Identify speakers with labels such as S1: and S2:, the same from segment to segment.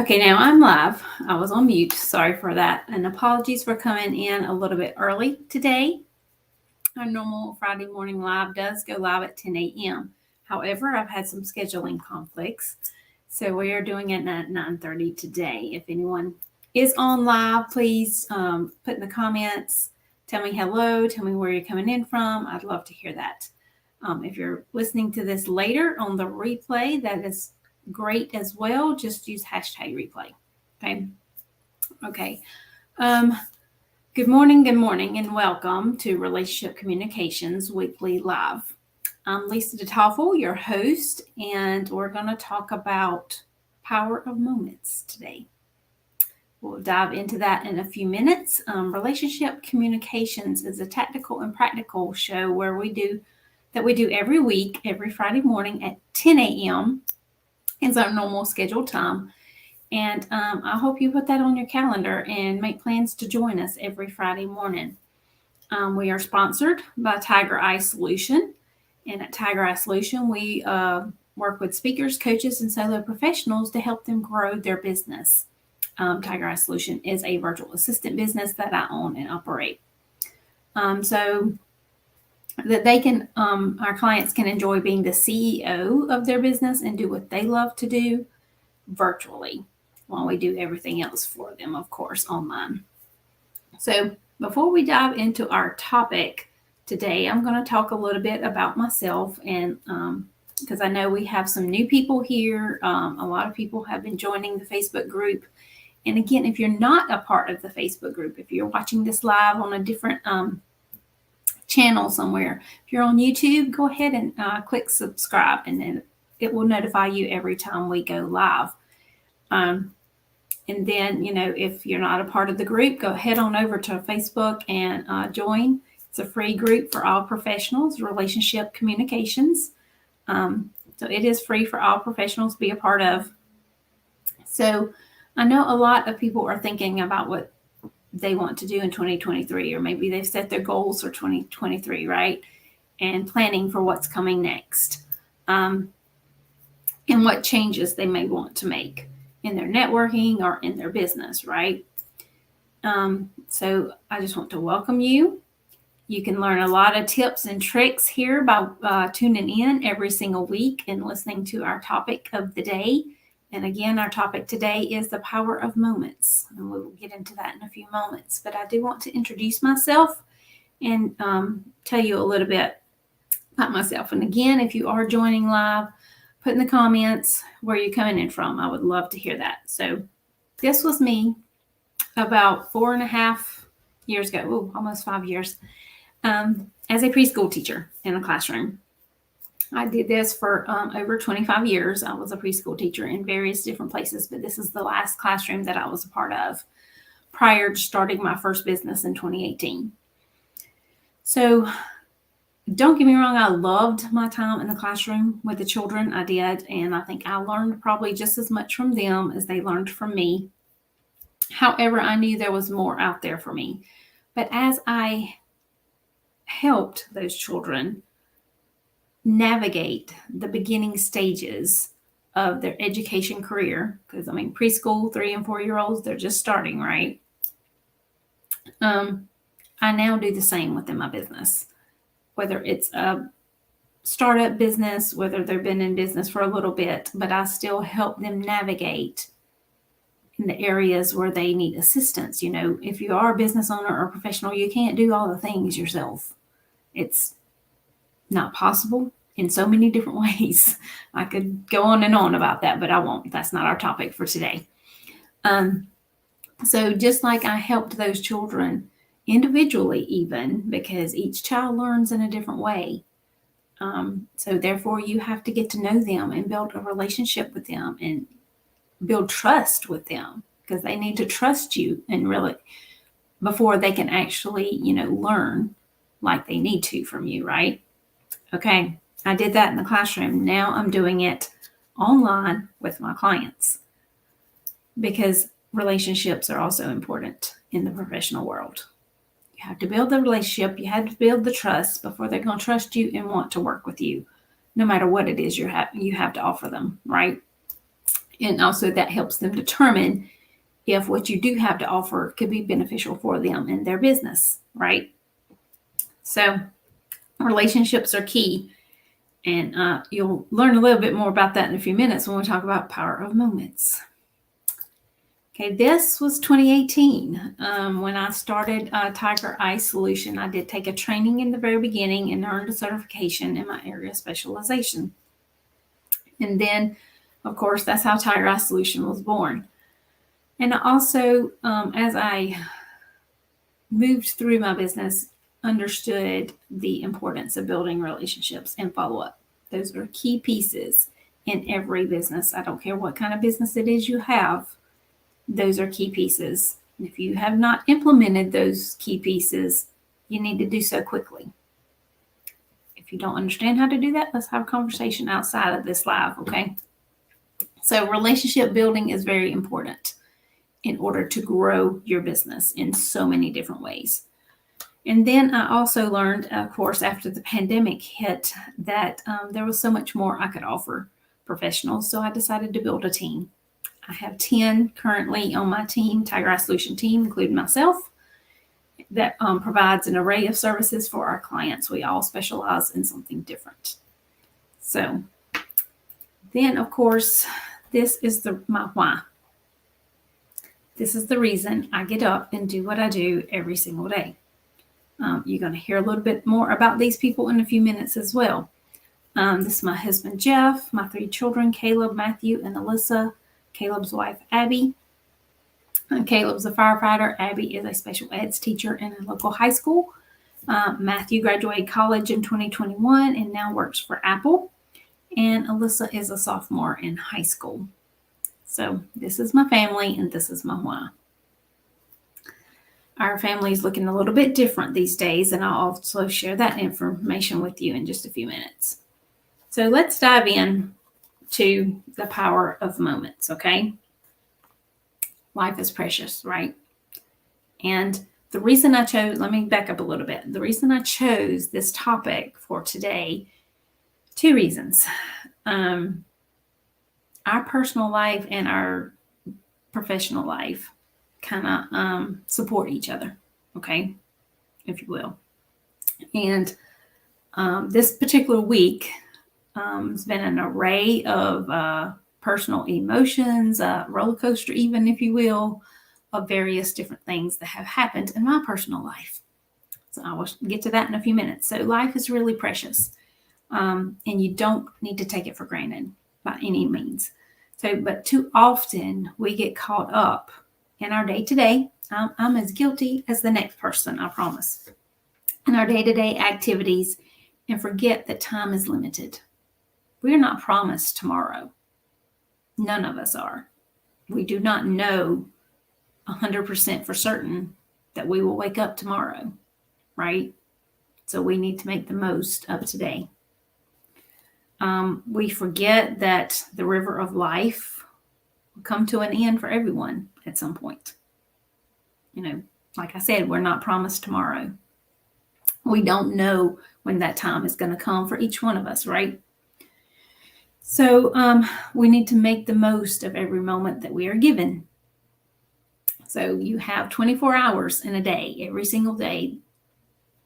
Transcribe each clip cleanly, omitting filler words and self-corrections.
S1: Okay, now I'm live. I was on mute. Sorry for that. And apologies for coming in a little bit early today. Our normal Friday morning live does go live at 10 a.m. However, I've had some scheduling conflicts. So we are doing it at 9:30 today. If anyone is on live, please put in the comments, tell me hello, tell me where you're coming in from. I'd love to hear that. If you're listening to this later on the replay, that is great as well. Just use hashtag replay. Okay. Okay. Um, good morning, and welcome to Relationship Communications Weekly Live. I'm Lisa DeToffel, your host, and we're going to talk about power of moments today. We'll dive into that in a few minutes. Relationship Communications is a tactical and practical show where we do every week, every Friday morning at 10 a.m. is our normal scheduled time. And I hope you put that on your calendar and make plans to join us every Friday morning. We are sponsored by Tiger Eye Solution. And at Tiger Eye Solution, we work with speakers, coaches, and solo professionals to help them grow their business. Tiger Eye Solution is a virtual assistant business that I own and operate. So that they can, our clients can enjoy being the CEO of their business and do what they love to do virtually, while we do everything else for them, of course, online. So before we dive into our topic today, I'm going to talk a little bit about myself, and because I know we have some new people here. A lot of people have been joining the Facebook group. And again, if you're not a part of the Facebook group, if you're watching this live on a different channel somewhere, if you're on YouTube, go ahead and click subscribe, and then it will notify you every time we go live. And then, if you're not a part of the group, go head on over to Facebook and join. It's a free group for all professionals, Relationship Communications. So it is free for all professionals to be a part of. So I know a lot of people are thinking about what they want to do in 2023, or maybe they've set their goals for 2023, right? And planning for what's coming next, and what changes they may want to make in their networking or in their business, right? So I just want to welcome you. You can learn a lot of tips and tricks here by tuning in every single week and listening to our topic of the day. And again, our topic today is the power of moments, and we will get into that in a few moments. But I do want to introduce myself and tell you a little bit about myself. And again, if you are joining live, put in the comments where you're coming in from. I would love to hear that. So this was me about 4.5 years ago, almost 5 years, as a preschool teacher in a classroom. I did this for over 25 years. I was a preschool teacher in various different places, but this is the last classroom that I was a part of prior to starting my first business in 2018. So don't get me wrong, I loved my time in the classroom with the children. I did, and I think I learned probably just as much from them as they learned from me. However, I knew there was more out there for me. But as I helped those children navigate the beginning stages of their education career, because preschool 3 and 4 year olds, they're just starting, right? I now do the same within my business. Whether it's a startup business, whether they've been in business for a little bit, but I still help them navigate in the areas where they need assistance. If you are a business owner or professional, you can't do all the things yourself. It's not possible in so many different ways. I could go on and on about that, but I won't. That's not our topic for today. So just like I helped those children individually, even because each child learns in a different way. So therefore you have to get to know them and build a relationship with them and build trust with them, because they need to trust you and really before they can actually, learn like they need to from you, right? Okay. I did that in the classroom. Now I'm doing it online with my clients, because relationships are also important in the professional world. You have to build the relationship. You have to build the trust before they're going to trust you and want to work with you, no matter what it is you have to offer them, right? And also that helps them determine if what you do have to offer could be beneficial for them in their business, right? So relationships are key. And you'll learn a little bit more about that in a few minutes when we talk about power of moments. Okay, this was 2018 when I started Tiger Eye Solution. I did take a training in the very beginning and earned a certification in my area of specialization. And then, of course, that's how Tiger Eye Solution was born. And also, as I moved through my business, understood the importance of building relationships and follow-up. Those are key pieces in every business. I don't care what kind of business it is you have. Those are key pieces. If you have not implemented those key pieces, you need to do so quickly. If you don't understand how to do that, let's have a conversation outside of this live, okay? So relationship building is very important in order to grow your business in so many different ways. And then I also learned, of course, after the pandemic hit, that there was so much more I could offer professionals. So I decided to build a team. I have 10 currently on my team, Tiger Eye Solution team, including myself, that provides an array of services for our clients. We all specialize in something different. So then, of course, this is my why. This is the reason I get up and do what I do every single day. You're going to hear a little bit more about these people in a few minutes as well. This is my husband, Jeff, my 3 children, Caleb, Matthew, and Alyssa, Caleb's wife, Abby. Caleb's a firefighter. Abby is a special eds teacher in a local high school. Matthew graduated college in 2021 and now works for Apple. And Alyssa is a sophomore in high school. So this is my family and this is my why. Our family is looking a little bit different these days, and I'll also share that information with you in just a few minutes. So let's dive in to the power of moments, okay? Life is precious, right? And the reason I chose, let me back up a little bit. The reason I chose this topic for today, 2 reasons. Our personal life and our professional life kind of support each other, okay, if you will. And this particular week has been an array of personal emotions, roller coaster even, if you will, of various different things that have happened in my personal life. So I will get to that in a few minutes. So life is really precious, and you don't need to take it for granted by any means. So, but too often we get caught up in our day-to-day. I'm as guilty as the next person, I promise. In our day-to-day activities and forget that time is limited. We are not promised tomorrow. None of us are. We do not know 100% for certain that we will wake up tomorrow, right? So we need to make the most of today. We forget that the river of life will come to an end for everyone at some point. You know, like I said, we're not promised tomorrow. We don't know when that time is going to come for each one of us, right? So we need to make the most of every moment that we are given. So you have 24 hours in a day, every single day,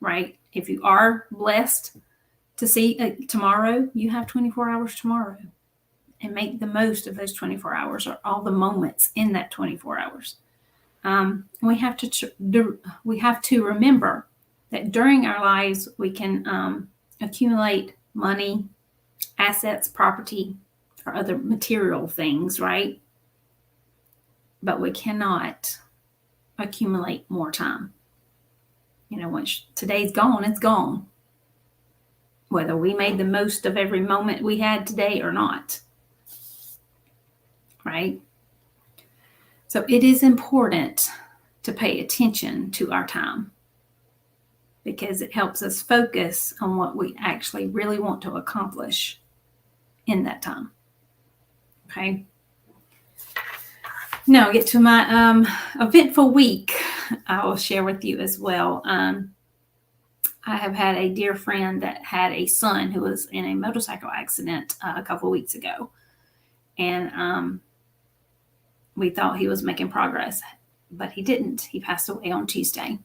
S1: right? If you are blessed to see tomorrow, you have 24 hours tomorrow, and make the most of those 24 hours or all the moments in that 24 hours. We have to remember that during our lives, we can accumulate money, assets, property, or other material things, right? But we cannot accumulate more time. You know, once today's gone, it's gone. Whether we made the most of every moment we had today or not, right? So it is important to pay attention to our time because it helps us focus on what we actually really want to accomplish in that time. Okay. Now get to my eventful week. I will share with you as well. I have had a dear friend that had a son who was in a motorcycle accident a couple of weeks ago. And we thought he was making progress, but he didn't. He passed away on Tuesday.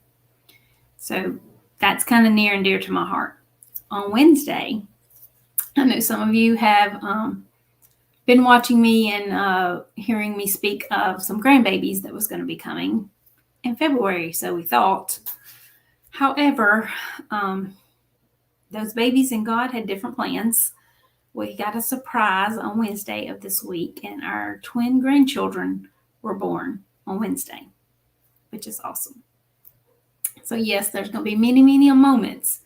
S1: So that's kind of near and dear to my heart. On Wednesday, I know some of you have been watching me and hearing me speak of some grandbabies that was going to be coming in February, so we thought. However, those babies and God had different plans. We got a surprise on Wednesday of this week, and our twin grandchildren were born on Wednesday, which is awesome. So yes, there's going to be many, many moments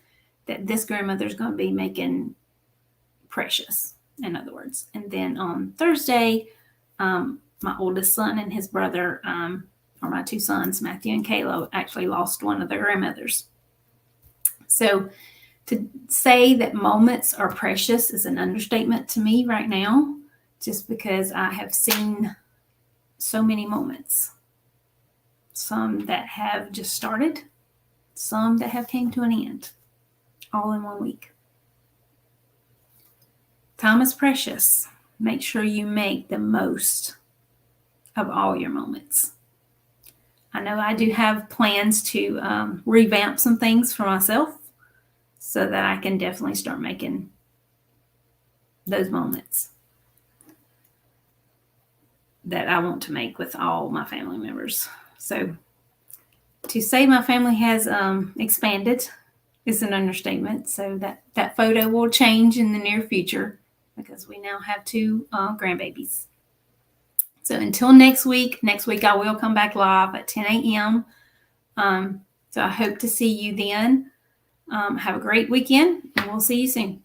S1: that this grandmother's going to be making precious, in other words. And then on Thursday, my oldest son and his brother, or my two sons, Matthew and Caleb, actually lost one of their grandmothers. So to say that moments are precious is an understatement to me right now, just because I have seen so many moments. Some that have just started, some that have came to an end, all in 1 week. Time is precious. Make sure you make the most of all your moments. I know I do have plans to revamp some things for myself so that I can definitely start making those moments that I want to make with all my family members. So to say my family has expanded is an understatement. So that photo will change in the near future because we now have two grandbabies. So until next week I will come back live at 10 a.m. So I hope to see you then. Have a great weekend, and we'll see you soon.